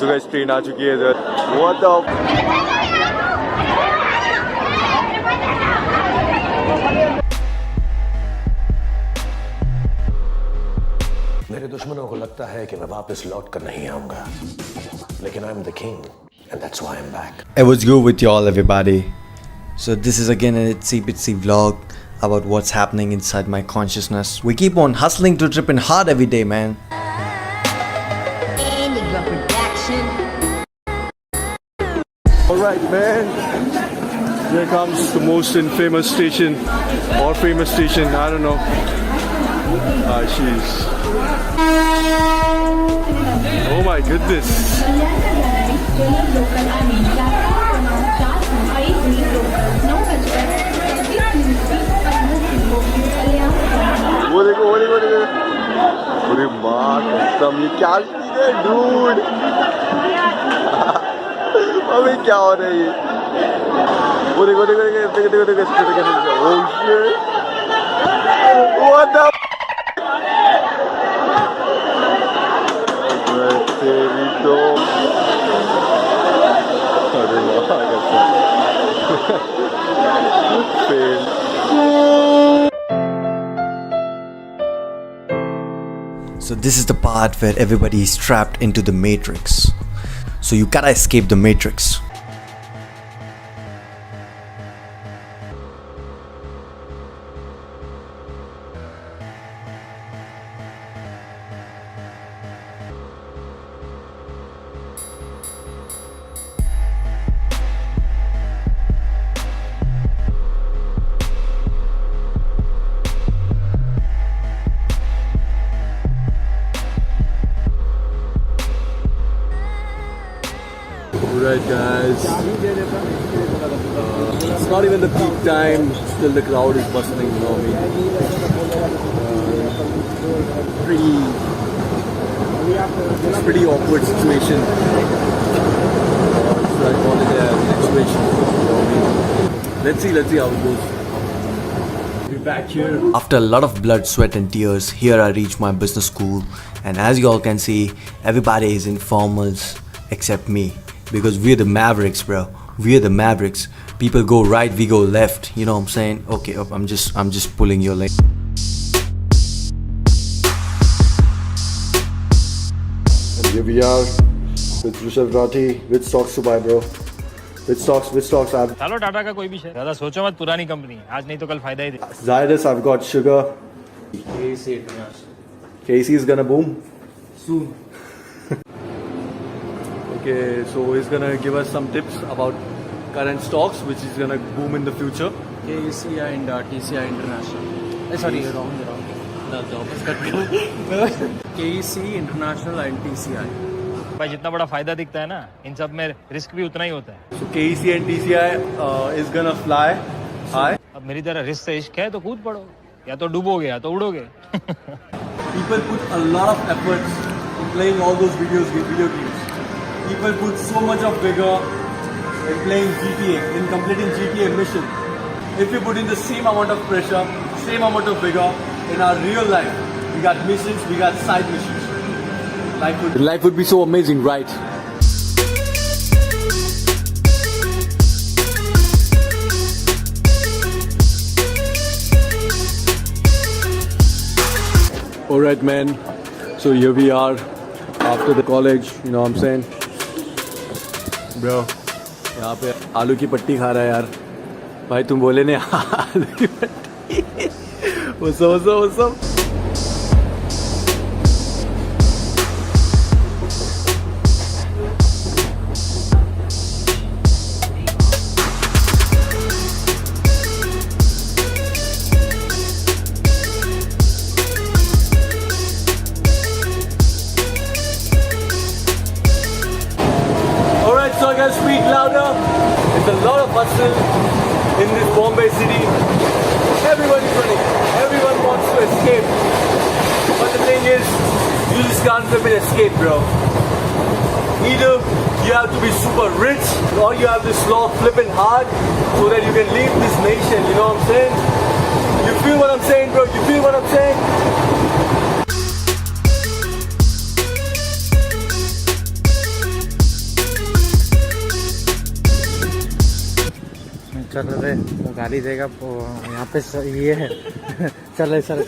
so guys train आ चुकी है इधर. What the? मेरे दुश्मनों को लगता है कि मैं वापस लौट कर नहीं आऊंगा, लेकिन I am the king and that's why I'm back. Hey, what's good with y'all, everybody? So this is again an itsy bitsy vlog about what's happening inside my consciousness. We keep on hustling to tripping hard every day, man. Alright, man. Here comes the most infamous station or famous station. I don't know. Jeez. Oh my goodness. वो देखो अरे माँ कसम ये क्या चीज़ है dude. अबे क्या हो रहा है ये. वो देखो oh shit. What the तेरी तो अरे माँ कसम fail. So this is the part where everybody is trapped into the matrix. So you gotta escape the matrix. Alright guys, it's not even the peak time, still the crowd is bustling, you know what I mean. Pretty awkward situation. So I call it a situation, you know what I mean. Let's see how it goes. We're back here. After a lot of blood, sweat and tears, here I reached my business school, and as you all can see, everybody is in formals except me. Because we're the Mavericks, bro. We're the Mavericks. People go right, we go left. You know what I'm saying? Okay, I'm just pulling your leg. And here we are with Rishabh Rathi. Which stocks to buy, bro? Which stocks? चलो टाटा का कोई भी share. ज़्यादा सोचो मत, पुरानी company आज नहीं तो कल फायदा ही दे. Zydus, I've got sugar. KC is gonna boom soon. Okay, so he's gonna give us some tips about current stocks which is gonna boom in the future. KEC and TCI International. Sorry, wrong. No, the opposite. KEC International and TCI. भाई जितना बड़ा फायदा दिखता है ना, इन सब में risk भी उतना ही होता है. So KEC and TCI is gonna fly high. अब मेरी तरह रिस्क से इश्क है तो कूद पड़ो, या तो डूबोगे या तो उड़ोगे. People put a lot of efforts in playing all those video games. People put so much of vigor in playing GTA, in completing GTA mission. If we put in the same amount of pressure, same amount of vigor in our real life, we got missions, we got side missions. Life would be so amazing, right? Alright man, so here we are after the college, you know what I'm saying? Bro, यहाँ पे आलू की पट्टी खा रहा है यार. भाई तुम बोले ने आलू की पट्टी. What's up? So I gotta speak louder. It's a lot of hustle in this Bombay city. Everybody's running. Everyone wants to escape. But the thing is, you just can't flip and escape, bro. Either you have to be super rich, or you have to slog flipping hard so that you can leave this nation. You know what I'm saying? You feel what I'm saying, bro? You feel what I'm saying? चल रहे वो गाली देगा वो यहाँ पे ये है चल चल